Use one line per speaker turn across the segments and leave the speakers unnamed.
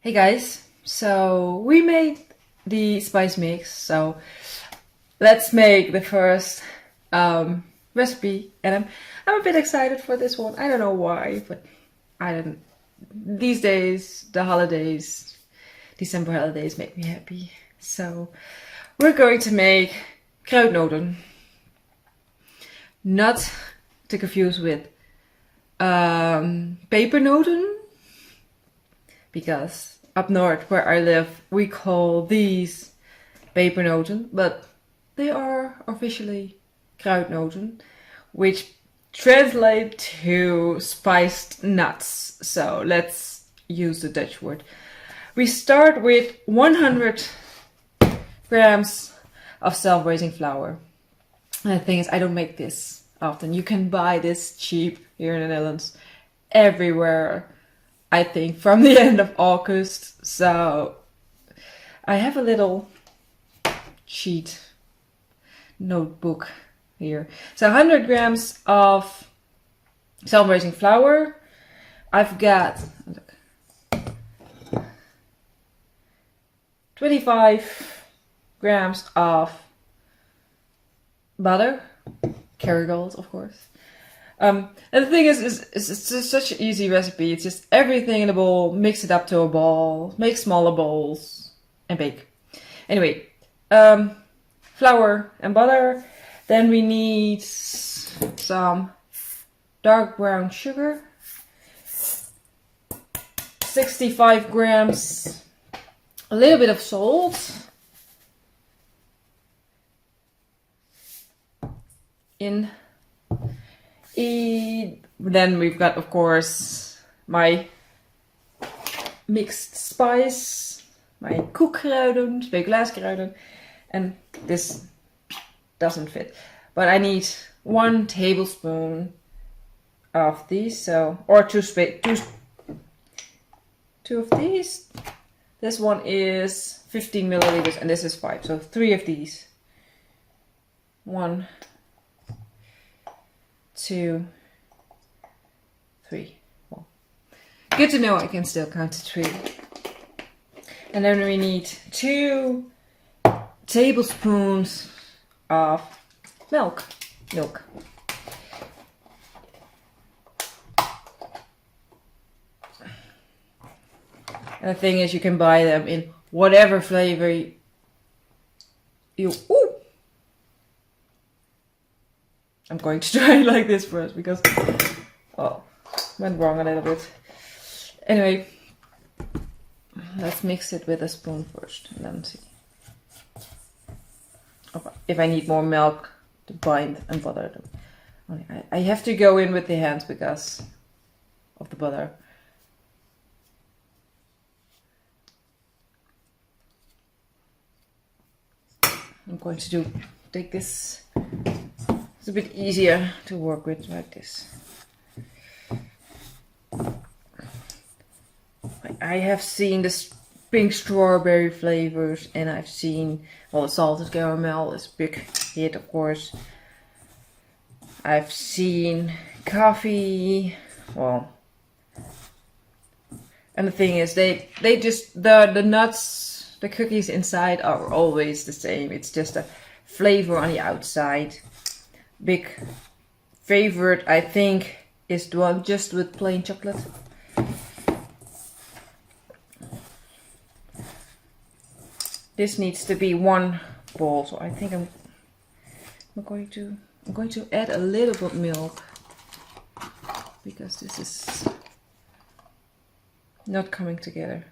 Hey guys, so we made the spice mix, so let's make the first recipe, and I'm a bit excited for this one. I don't know why, but I don't. These days, the holidays, December holidays make me happy. So we're going to make Kruidnoten, not to confuse with Pepernoten, because up north where I live we call these Pepernoten, but they are officially Kruidnoten, which translate to spiced nuts. So let's use the Dutch word. We start with 100 grams of self-raising flour. And the thing is, I don't make this often. You can buy this cheap here in the Netherlands everywhere, I think, from the end of August. So I have a little cheat notebook here. So 100 grams of self-raising flour. I've got 25 grams of butter, Kerrygold, of course. And the thing is it's just such an easy recipe. It's just everything in a bowl, mix it up to a ball, make smaller balls, and bake. Anyway, flour and butter. Then we need some dark brown sugar, 65 grams, a little bit of salt, then we've got, of course, my mixed spice, my koekkruiden, speculaaskruiden, and this doesn't fit. But I need 1 tablespoon of these, so, or two of these. This one is 15 milliliters and this is 5, so 3 of these. 1, 2, 3. Well, good to know I can still count to 3. And then we need 2 tablespoons of milk. And the thing is, you can buy them in whatever flavor you. Ooh! I'm going to try it like this first because went wrong a little bit. Anyway, let's mix it with a spoon first and then see if I need more milk to bind and butter them. I have to go in with the hands because of the butter. I'm going to take this. It's a bit easier to work with like this. I have seen the pink strawberry flavors, and I've seen, well, the salted caramel is a big hit, of course. I've seen coffee, well, and the thing is, they just, the nuts, the cookies inside are always the same. It's just a flavor on the outside. Big favorite, I think, is the one just with plain chocolate. This needs to be 1 bowl, so I think I'm going to add a little bit of milk because this is not coming together.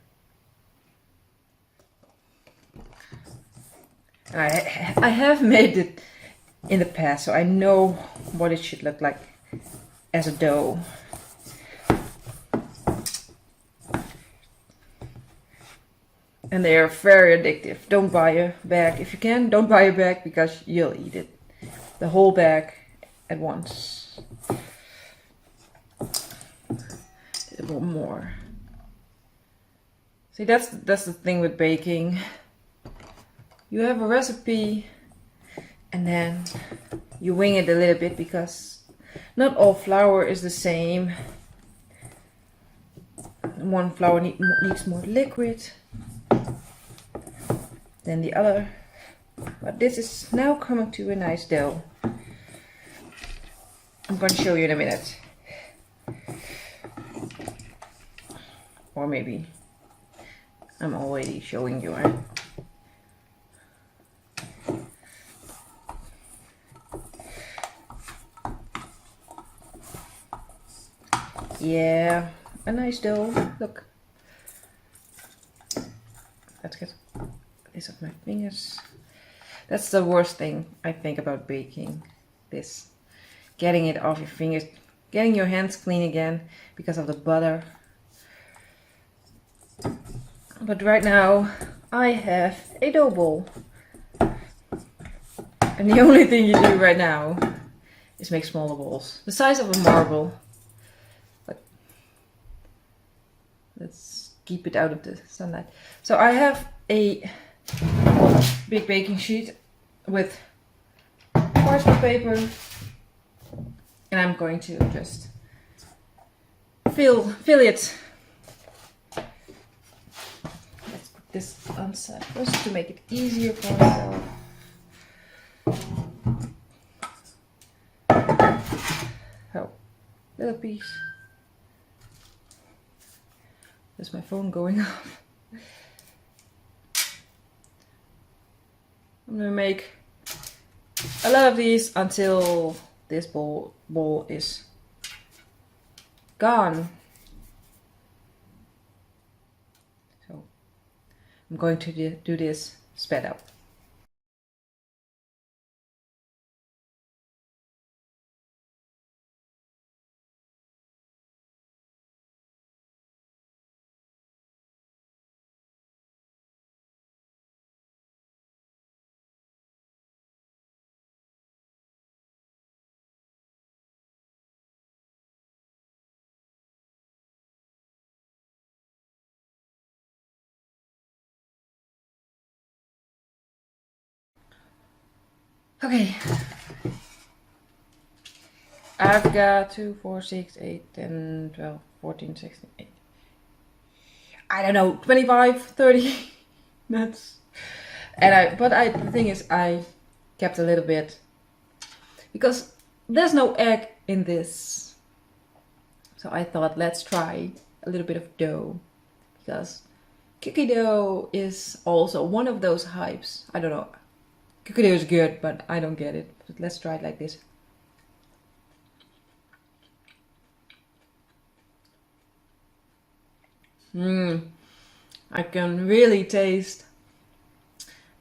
And I have made it in the past, so I know what it should look like as a dough. And they are very addictive. Don't buy a bag. If you can, don't buy a bag because you'll eat it. The whole bag at once. A little more. See, that's the thing with baking. You have a recipe and then you wing it a little bit because not all flour is the same. one flour needs more liquid than the other. But this is now coming to a nice dough. I'm going to show you in a minute. Or maybe I'm already showing you. Right? Yeah, a nice dough. Look. Let's get this off my fingers. That's the worst thing I think about baking. This. Getting it off your fingers. Getting your hands clean again because of the butter. But right now I have a dough bowl. And the only thing you do right now is make smaller balls. The size of a marble. But let's keep it out of the sunlight. So I have a big baking sheet with parchment paper. And I'm going to just fill it. Let's put this on side first to make it easier for myself. Oh, little piece. There's my phone going off. I'm gonna make a lot of these until this bowl is gone. So I'm going to do this sped up. Okay. I've got 2, 4, 6, 8, 10, 12, 14, 16, 8. I don't know, 25, 30 nuts. And the thing is, I kept a little bit because there's no egg in this. So I thought, let's try a little bit of dough because cookie dough is also one of those hypes. I don't know. Cookie dough is good, but I don't get it. But let's try it like this. I can really taste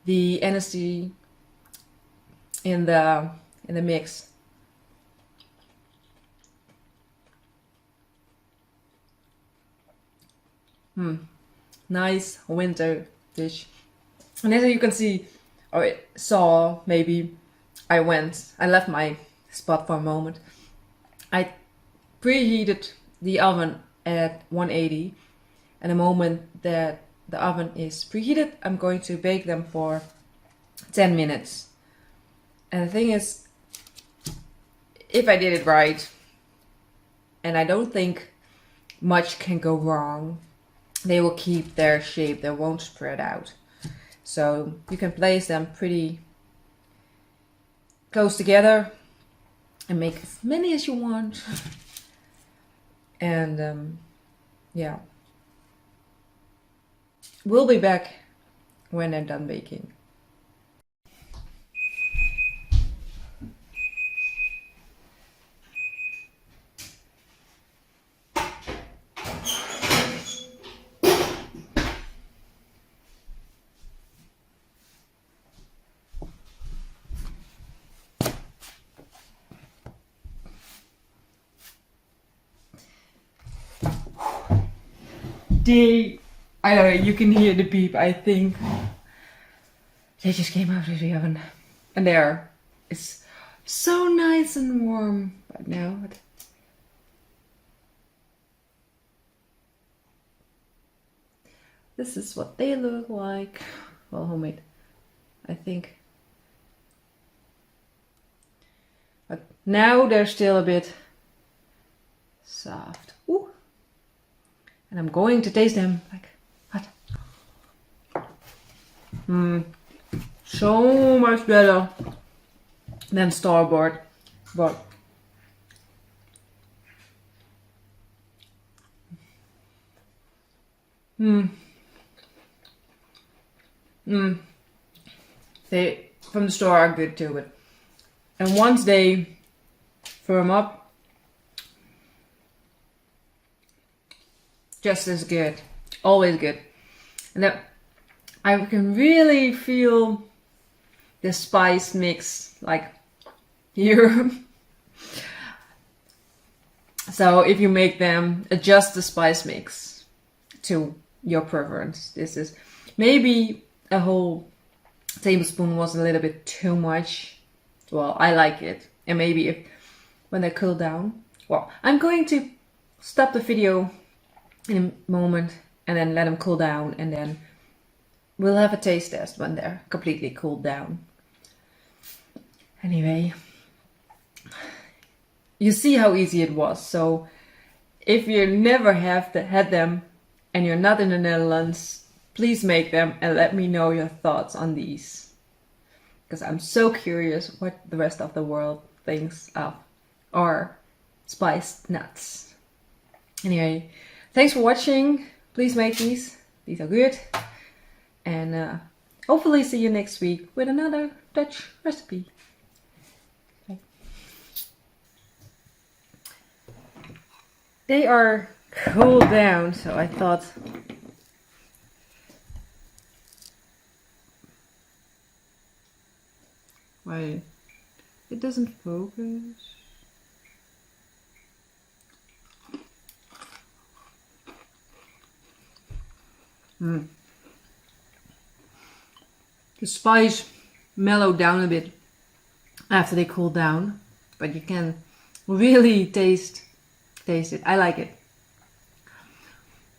the energy in the mix. Nice winter dish. And as you can see, or saw maybe, I left my spot for a moment. I preheated the oven at 180. And the moment that the oven is preheated, I'm going to bake them for 10 minutes. And the thing is, if I did it right, and I don't think much can go wrong, they will keep their shape, they won't spread out. So you can place them pretty close together and make as many as you want. And yeah. We'll be back when they're done baking. I don't know, you can hear the beep, I think. They just came out of the oven. And there, it's so nice and warm right now. This is what they look like. Well, homemade, I think. But now they're still a bit soft. Ooh. And I'm going to taste them. Like, what? So much better than store-bought. But they from the store are good too, but and once they firm up, just as good, always good. And that I can really feel the spice mix like here. So if you make them, adjust the spice mix to your preference. This is maybe a whole tablespoon was a little bit too much. Well, I like it. And maybe if when they cool down. Well, I'm going to stop the video in a moment and then let them cool down, and then we'll have a taste test when they're completely cooled down. Anyway, you see how easy it was. So if you never have had them and you're not in the Netherlands, please make them and let me know your thoughts on these, because I'm so curious what the rest of the world thinks of our spiced nuts. Anyway, thanks for watching. Please make these. These are good. And hopefully see you next week with another Dutch recipe. Okay. They are cooled down, so I thought why it doesn't focus. The spice mellowed down a bit after they cooled down, but you can really taste it. I like it.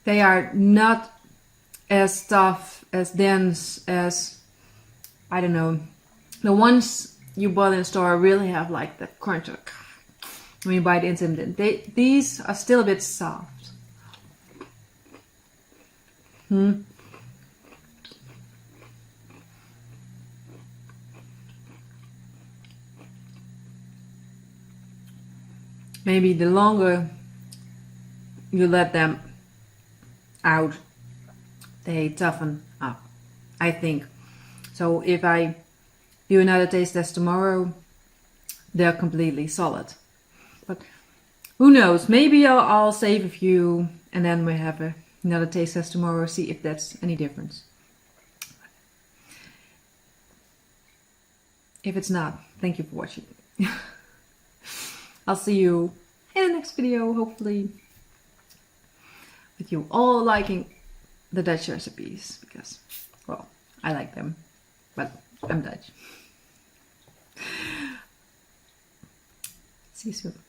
They are not as tough, as dense as, I don't know, the ones you bought in the store really have like the crunch when you bite into them. These are still a bit soft. Maybe the longer you let them out, they toughen up, I think. So if I do another taste test tomorrow, they're completely solid. But who knows? Maybe I'll save a few and then we have another taste test tomorrow, see if that's any difference. If it's not, thank you for watching. I'll see you in the next video, hopefully with you all liking the Dutch recipes, because, well, I like them, but I'm Dutch. See you soon.